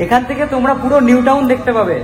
এখান থেকে তোমরা পুরো নিউ টাউন দেখতে পাবে।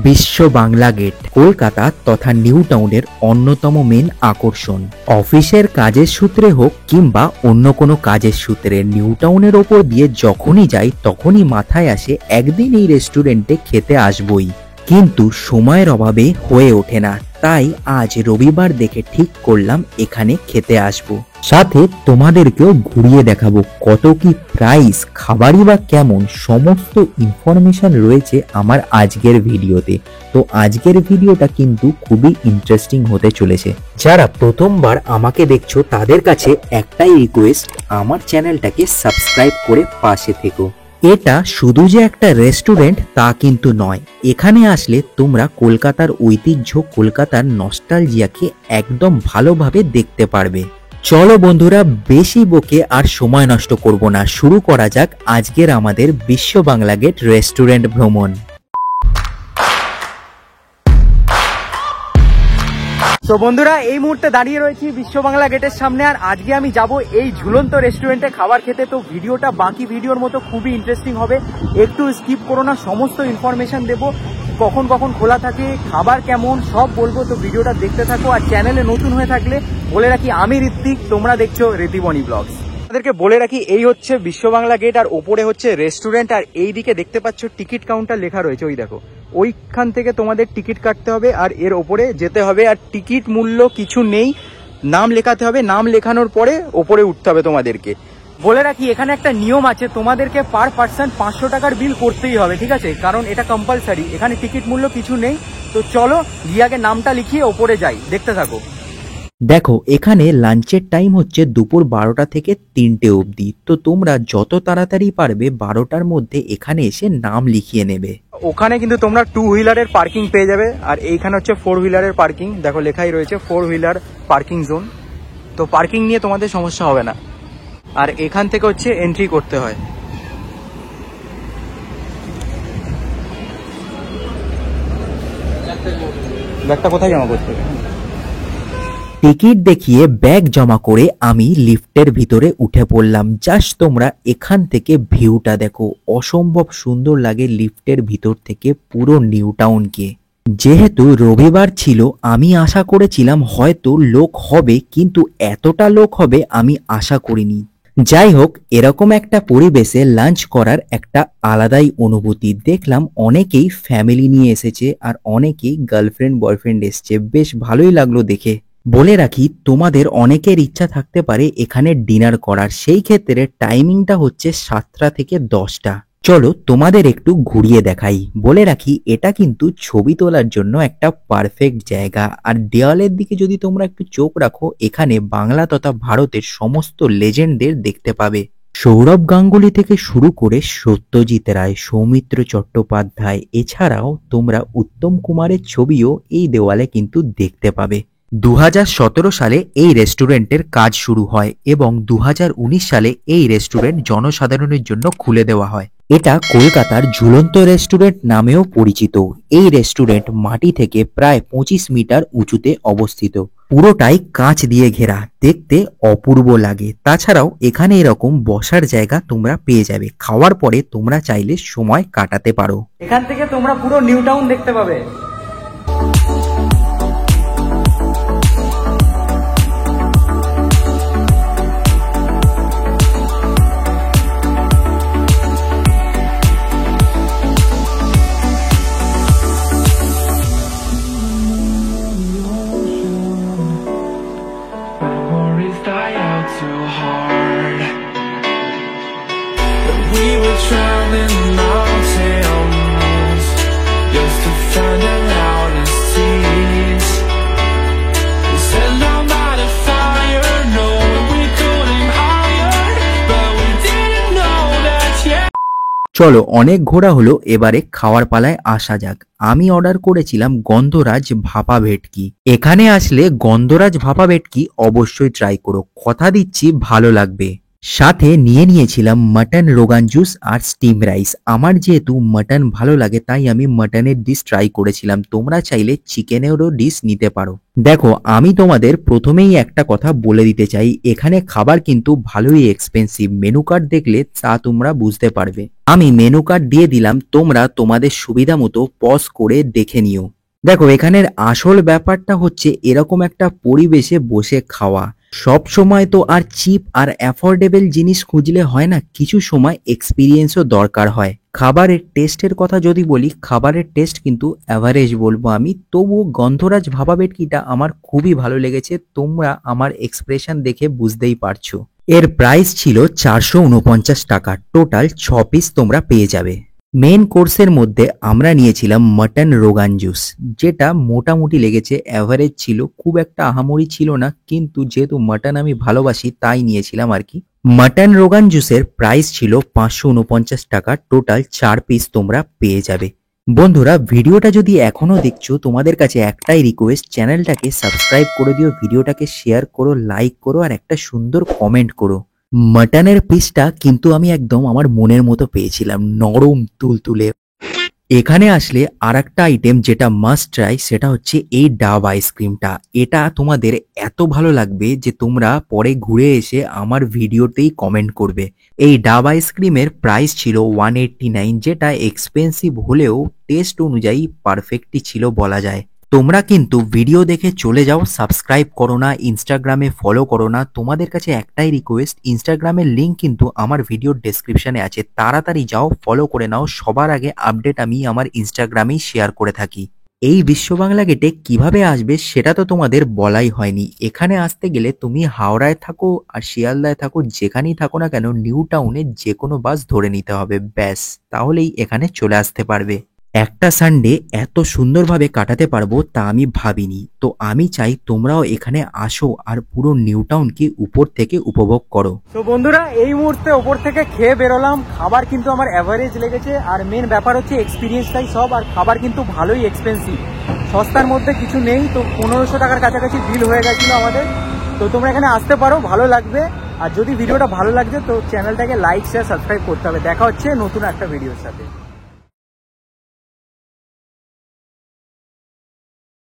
বিশ্ব বাংলা গেট কলকাতা তথা নিউ টাউনের অন্যতম মেন আকর্ষণ। অফিসের কাজের সূত্রে হোক কিংবা অন্য কোনো কাজের সূত্রে নিউ টাউনের ওপর দিয়ে যখনই যাই তখনই মাথায় আসে একদিন এই রেস্টুরেন্টে খেতে আসবই, কিন্তু সময়ের অভাবে হয়ে ওঠে না। তাই আজ রবিবার দেখে ঠিক করলাম এখানে খেতে আসবো, সাথে তোমাদেরকেও ঘুরিয়ে দেখাবো কত কি প্রাইস, খাবারই বা কেমন, সমস্ত ইনফরমেশন রয়েছে আমার আজকের ভিডিওতে। তো আজকের ভিডিওটা কিন্তু খুবই ইন্টারেস্টিং হতে চলেছে। যারা প্রথমবার আমাকে দেখছো তাদের কাছে একটাই রিকোয়েস্ট, আমার চ্যানেলটাকে সাবস্ক্রাইব করে পাশে থেকো। এটা শুধু যে একটা রেস্টুরেন্ট তা কিন্তু নয়, এখানে আসলে তোমরা কলকাতার ঐতিহ্য, কলকাতার নস্টালজিয়াকে একদম ভালোভাবে দেখতে পারবে। চলো বন্ধুরা, বেশি বকে আর সময় নষ্ট করব না, শুরু করা যাক আজকের আমাদের বিশ্ব বাংলা গেট রেস্টুরেন্ট ভ্রমণ। তো বন্ধুরা, এই মুহূর্তে দাঁড়িয়ে রয়েছি বিশ্ব বাংলা গেটের সামনে, আর আজকে আমি যাব এই ঝুলন্ত রেস্টুরেন্টে খাবার খেতে। তো ভিডিওটা বাকি ভিডিওর মতো খুবই ইন্টারেস্টিং হবে, একটু স্কিপ করো না, সমস্ত ইনফরমেশন দেবো, কখন কখন খোলা থাকে, খাবার কেমন, সব বলবো। তো ভিডিওটা দেখতে থাকো। আর চ্যানেলে নতুন হয়ে থাকলে বলে রাখি, আমি ঋত্বিক, তোমরা দেখছো ঋতিবনি ব্লগস। আপনাদেরকে বলে রাখি, এই হচ্ছে বিশ্ব বাংলা গেট, আর ওপরে হচ্ছে রেস্টুরেন্ট, আর এই দিকে দেখতে পাচ্ছ টিকিট কাউন্টার লেখা রয়েছে, ওই দেখো, ওইখান থেকে তোমাদের টিকিট কাটতে হবে আর এর ওপরে যেতে হবে। আর টিকিট মূল্য কিছু নেই, নাম লেখাতে হবে, নাম লেখানোর পরে ওপরে উঠতে হবে তোমাদেরকে। বলে রাখি, এখানে একটা নিয়ম আছে, তোমাদেরকে পার পার্সন 500 টাকার বিল করতেই হবে, ঠিক আছে, কারণ এটা কম্পালসারি, এখানে টিকিট মূল্য কিছু নেই। তো চলো গিয়ে আগে নামটা লিখিয়ে ওপরে যাই, দেখতে থাকো। দেখো, এখানে লাঞ্চের টাইম হচ্ছে দুপুর 12টা থেকে 3টে অবধি। তো তোমরা যত তাড়াতাড়ি পারবে 12টার মধ্যে এখানে এসে নাম লিখিয়ে নেবে। ওখানে কিন্তু তোমরা 2 হুইলারের পার্কিং পেয়ে যাবে, আর এইখানে হচ্ছে 4 হুইলারের পার্কিং, দেখো লেখাই রয়েছে 4 হুইলার পার্কিং জোন। তো পার্কিং নিয়ে তোমাদের সমস্যা হবে না। আর এখান থেকে হচ্ছে এন্ট্রি করতে হয়। ব্যাগটা কোথায় জমা করতে হবে? টিকিট দেখিয়ে ব্যাগ জমা করে আমি লিফটের ভিতরে উঠে পড়লাম। জাস্ট তোমরা এখান থেকে ভিউটা দেখো, অসম্ভব সুন্দর লাগে লিফটের ভিতর থেকে পুরো নিউ টাউনকে। যেহেতু রবিবার ছিল, আমি আশা করেছিলাম হয়তো লোক হবে, কিন্তু এতটা লোক হবে আমি আশা করিনি। যাই হোক, এরকম একটা পরিবেশে লাঞ্চ করার একটা আলাদাই অনুভূতি। দেখলাম অনেকেই ফ্যামিলি নিয়ে এসেছে আর অনেকেই গার্লফ্রেন্ড বয়ফ্রেন্ড এসছে, বেশ ভালোই লাগলো দেখে। বলে রাখি, তোমাদের অনেকের ইচ্ছা থাকতে পারে এখানে ডিনার করার, সেই ক্ষেত্রে টাইমিংটা হচ্ছে 7টা থেকে 10টা। চলো তোমাদের একটু ঘুরিয়ে দেখাই। বলে রাখি, এটা কিন্তু ছবি তোলার জন্য একটা পারফেক্ট জায়গা। আর দেওয়ালের দিকে যদি তোমরা একটু চোখ রাখো, এখানে বাংলা তথা ভারতের সমস্ত লেজেন্ডদের দেখতে পাবে। সৌরভ গাঙ্গুলি থেকে শুরু করে সত্যজিৎ রায়, সৌমিত্র চট্টোপাধ্যায়, এছাড়াও তোমরা উত্তম কুমারের ছবিও এই দেওয়ালে কিন্তু দেখতে পাবে। 2017 সালে এই রেস্টুরেন্টের কাজ শুরু হয় এবং 2019 সালে এই রেস্টুরেন্ট জনসাধারণের জন্য খুলে দেওয়া হয়। এটা কলকাতার ঝুলন্ত রেস্টুরেন্ট নামেও পরিচিত। এই রেস্টুরেন্ট মাটি থেকে প্রায় 25 মিটার উঁচুতে অবস্থিত, পুরোটাই কাঁচ দিয়ে ঘেরা, দেখতে অপূর্ব লাগে। তাছাড়াও এখানে এরকম বসার জায়গা তোমরা পেয়ে যাবে, খাওয়ার পরে তোমরা চাইলে সময় কাটাতে পারো। এখান থেকে তোমরা পুরো নিউ টাউন দেখতে পাবে। চলো, অনেক ঘোরা হলো, এবারে খাওয়ার পালায় আসা যাক। আমি অর্ডার করেছিলাম গন্ধরাজ ভাপা ভেটকি। এখানে আসলে গন্ধরাজ ভাপা ভেটকি অবশ্যই ট্রাই করো, কথা দিচ্ছি ভালো লাগবে। সাথে নিয়ে নিয়েছিলাম মাটন রোগান জুস আর স্টিম রাইস। আমার যেহেতু মাটন ভালো লাগে তাই আমি মাটনের ডিশ ট্রাই করেছিলাম, তোমরা চাইলে চিকেনেরও ডিশ নিতে পারো। দেখো আমি তোমাদের প্রথমেই একটা কথা বলে দিতে চাই, এখানে খাবার কিন্তু ভালোই এক্সপেন্সিভ। মেনু কার্ড দেখলে তা তোমরা বুঝতে পারবে। আমি মেনু কার্ড দিয়ে দিলাম, তোমরা তোমাদের সুবিধা মতো পজ করে দেখে নিও। দেখো এখানের আসল ব্যাপারটা হচ্ছে এরকম একটা পরিবেশে বসে খাওয়া। সব সময় তো আর চিপ আর অ্যাফোর্ডেবল জিনিস খুঁজলে হয় না, কিছু সময় এক্সপিরিয়েন্সও দরকার হয়। খাবারের টেস্টের কথা যদি বলি, খাবারের টেস্ট কিন্তু অ্যাভারেজ বলবো আমি, তবু গন্ধরাজ ভাপা ভেটকিটা আমার খুবই ভালো লেগেছে, তোমরা আমার এক্সপ্রেশন দেখে বুঝতেই পারছো। এর প্রাইস ছিল 449 টাকা, টোটাল 6 পিস তোমরা পেয়ে যাবে। মেন কোর্সের মধ্যে আমরা নিয়েছিলাম মাটন রোগান জুস, যেটা মোটামুটি লেগেছে, অ্যাভারেজ ছিল, খুব একটা আহামরি ছিল না, কিন্তু যেহেতু মাটন আমি ভালোবাসি তাই নিয়েছিলাম আর কি। মাটন রোগান জুসের প্রাইস ছিল 549 টাকা, টোটাল 4 পিস তোমরা পেয়ে যাবে। বন্ধুরা ভিডিওটা যদি এখনো দেখছো, তোমাদের কাছে একটাই রিকোয়েস্ট, চ্যানেলটাকে সাবস্ক্রাইব করে দিও, ভিডিওটাকে শেয়ার করো, লাইক করো আর একটা সুন্দর কমেন্ট করো। মাটনের পিসটা কিন্তু আমি একদম আমার মনের মতো পেয়েছিলাম, নরম তুলতুলে। এখানে আসলে আর একটা আইটেম যেটা মাস্ট ট্রাই, সেটা হচ্ছে এই ডাব আইসক্রিমটা। এটা তোমাদের এত ভালো লাগবে যে তোমরা পরে ঘুরে এসে আমার ভিডিওতেই কমেন্ট করবে। এই ডাব আইসক্রিমের প্রাইস ছিল 189, যেটা এক্সপেন্সিভ হলেও টেস্ট অনুযায়ী পারফেক্টই ছিল বলা যায়। তোমরা কিন্তু ভিডিও দেখে চলে যাও, সাবস্ক্রাইব করো না, ইনস্টাগ্রামে ফলো করো না। তোমাদের কাছে একটাই রিকোয়েস্ট, ইনস্টাগ্রামের লিঙ্ক কিন্তু আমার ভিডিওর ডেসক্রিপশনে আছে, তাড়াতাড়ি যাও, ফলো করে নাও। সবার আগে আপডেট আমি আমার ইনস্টাগ্রামেই শেয়ার করে থাকি। এই বিশ্ব বাংলা গেটে কিভাবে আসবে সেটা তো তোমাদের বলাই হয়নি। এখানে আসতে গেলে তুমি হাওড়ায় থাকো আর শিয়ালদায় থাকো, যেখানেই থাকো না কেন, নিউ টাউনে যে কোনো বাস ধরে নিতে হবে, ব্যাস, তাহলেই এখানে চলে আসতে পারবে। একটা সানডে এত সুন্দরভাবে কাটাতে পারবো তা আমি ভাবিনি, তো আমি চাই তোমরাও এখানে আসো আর পুরো নিউ টাউনকে উপর থেকে উপভোগ করো। তো বন্ধুরা এই মুহূর্তে ওপর থেকে খেয়ে বেরোলাম, খাবার কিন্তু আমার অ্যাভারেজ লেগেছে, আর মেন ব্যাপার হচ্ছে এক্সপিরিয়েন্সটাই সব। আর খাবার কিন্তু ভালোই এক্সপেন্সিভ, সস্তার মধ্যে কিছু নেই। তো 1500 টাকার কাছাকাছি বিল হয়ে গেছিল আমাদের। তো তোমরা এখানে আসতে পারো, ভালো লাগবে। আর যদি ভিডিওটা ভালো লাগছে তো চ্যানেলটাকে লাইক শেয়ার সাবস্ক্রাইব করতে হবে। দেখা হচ্ছে নতুন একটা ভিডিওর সাথে।